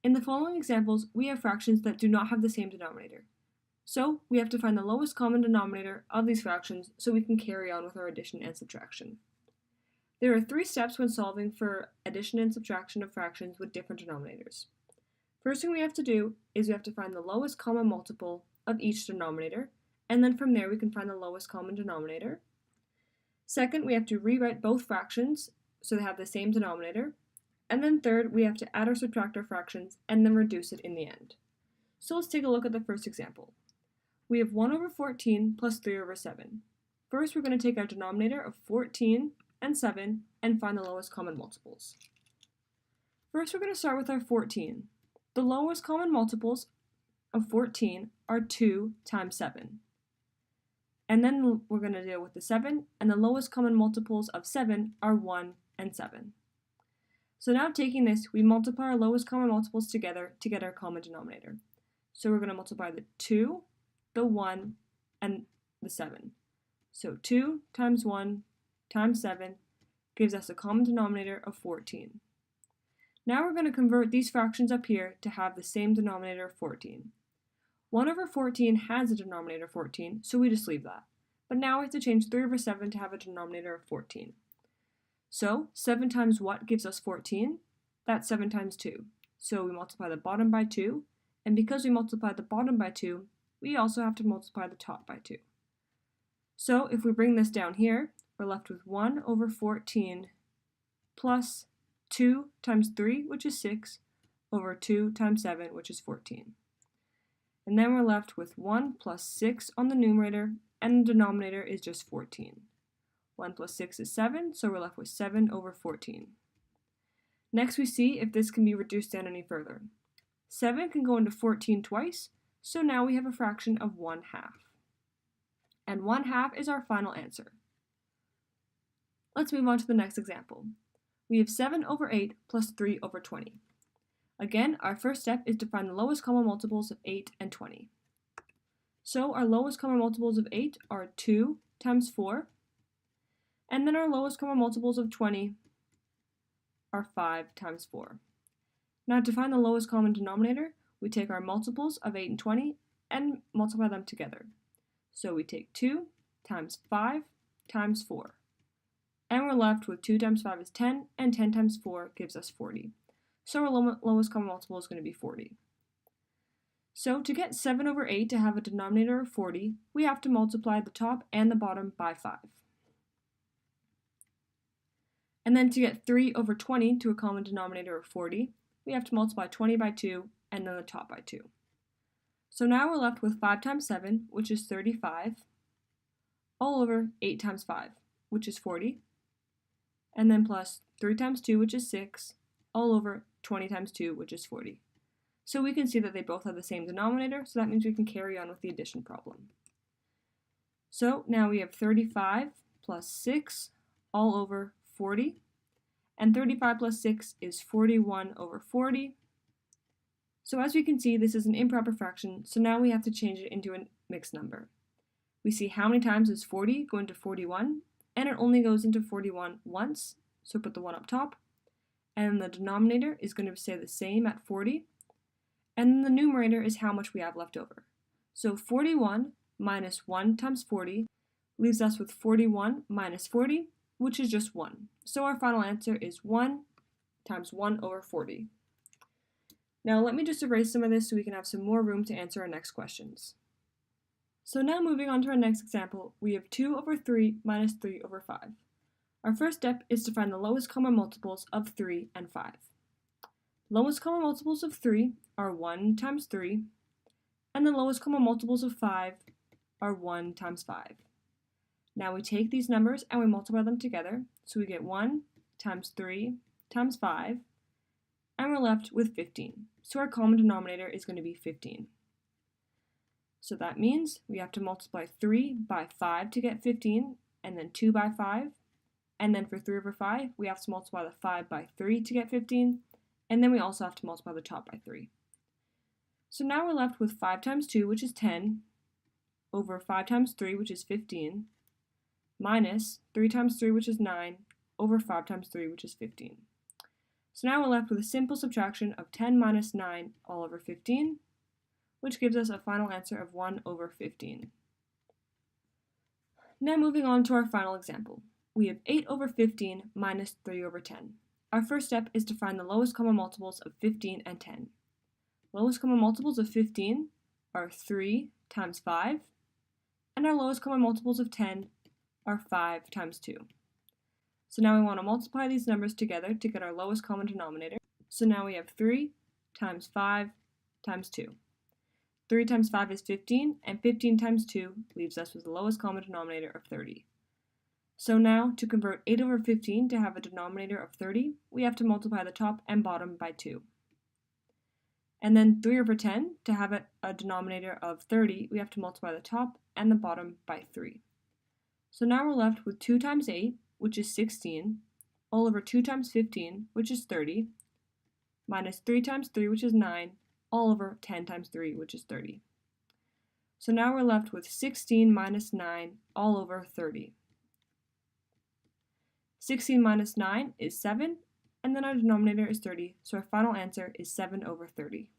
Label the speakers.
Speaker 1: In the following examples, we have fractions that do not have the same denominator. So we have to find the lowest common denominator of these fractions so we can carry on with our addition and subtraction. There are 3 steps when solving for addition and subtraction of fractions with different denominators. First thing we have to do is we have to find the lowest common multiple of each denominator, and then from there we can find the lowest common denominator. Second, we have to rewrite both fractions so they have the same denominator. And then third, we have to add or subtract our fractions and then reduce it in the end. So let's take a look at the first example. We have 1 over 14 plus 3 over 7. First, we're going to take our denominator of 14 and 7 and find the lowest common multiples. First, we're going to start with our 14. The lowest common multiples of 14 are 2 times 7. And then we're going to deal with the 7, and the lowest common multiples of 7 are 1 and 7. So now taking this, we multiply our lowest common multiples together to get our common denominator. So we're going to multiply the 2, the 1, and the 7. So 2 times 1 times 7 gives us a common denominator of 14. Now we're going to convert these fractions up here to have the same denominator of 14. 1 over 14 has a denominator of 14, so we just leave that. But now we have to change 3 over 7 to have a denominator of 14. So 7 times what gives us 14? That's 7 times 2. So we multiply the bottom by 2, and because we multiply the bottom by 2, we also have to multiply the top by 2. So if we bring this down here, we're left with 1 over 14 plus 2 times 3, which is 6, over 2 times 7, which is 14. And then we're left with 1 plus 6 on the numerator, and the denominator is just 14. 1 plus 6 is 7, so we're left with 7 over 14. Next we see if this can be reduced down any further. 7 can go into 14 twice, so now we have a fraction of 1/2. And 1/2 is our final answer. Let's move on to the next example. We have 7 over 8 plus 3 over 20. Again, our first step is to find the lowest common multiples of 8 and 20. So our lowest common multiples of 8 are 2 times 4, and then our lowest common multiples of 20 are 5 times 4. Now to find the lowest common denominator, we take our multiples of 8 and 20 and multiply them together. So we take 2 times 5 times 4. And we're left with 2 times 5 is 10, and 10 times 4 gives us 40. So our lowest common multiple is going to be 40. So to get 7 over 8 to have a denominator of 40, we have to multiply the top and the bottom by 5. And then to get 3 over 20 to a common denominator of 40, we have to multiply 20 by 2 and then the top by 2. So now we're left with 5 times 7, which is 35, all over 8 times 5, which is 40, and then plus 3 times 2, which is 6, all over 20 times 2, which is 40. So we can see that they both have the same denominator, so that means we can carry on with the addition problem. So now we have 35 plus 6 all over 40, and 35 plus 6 is 41 over 40. So as we can see, this is an improper fraction, so now we have to change it into a mixed number. We see how many times does 40 go into 41, and it only goes into 41 once, so put the 1 up top, and the denominator is going to stay the same at 40, and then the numerator is how much we have left over. So 41 minus 1 times 40 leaves us with 41 minus 40, which is just 1. So our final answer is 1 times 1 over 40. Now let me just erase some of this so we can have some more room to answer our next questions. So now moving on to our next example, we have 2 over 3 minus 3 over 5. Our first step is to find the lowest common multiples of 3 and 5. Lowest common multiples of 3 are 1 times 3, and the lowest common multiples of 5 are 1 times 5. Now we take these numbers and we multiply them together, so we get 1 times 3 times 5, and we're left with 15. So our common denominator is going to be 15. So that means we have to multiply 3 by 5 to get 15, and then 2 by 5, and then for 3 over 5, we have to multiply the 5 by 3 to get 15, and then we also have to multiply the top by 3. So now we're left with 5 times 2, which is 10, over 5 times 3, which is 15, minus 3 times 3, which is 9, over 5 times 3, which is 15. So now we're left with a simple subtraction of 10 minus 9 all over 15, which gives us a final answer of 1 over 15. Now moving on to our final example. We have 8 over 15 minus 3 over 10. Our first step is to find the lowest common multiples of 15 and 10. Lowest common multiples of 15 are 3 times 5, and our lowest common multiples of 10 are 5 times 2. So now we want to multiply these numbers together to get our lowest common denominator. So now we have 3 times 5 times 2. 3 times 5 is 15, and 15 times 2 leaves us with the lowest common denominator of 30. So now, to convert 8 over 15 to have a denominator of 30, we have to multiply the top and bottom by 2. And then 3 over 10, to have a denominator of 30, we have to multiply the top and the bottom by 3. So now we're left with 2 times 8, which is 16, all over 2 times 15, which is 30, minus 3 times 3, which is 9, all over 10 times 3, which is 30. So now we're left with 16 minus 9 all over 30. 16 minus 9 is 7, and then our denominator is 30, so our final answer is 7 over 30.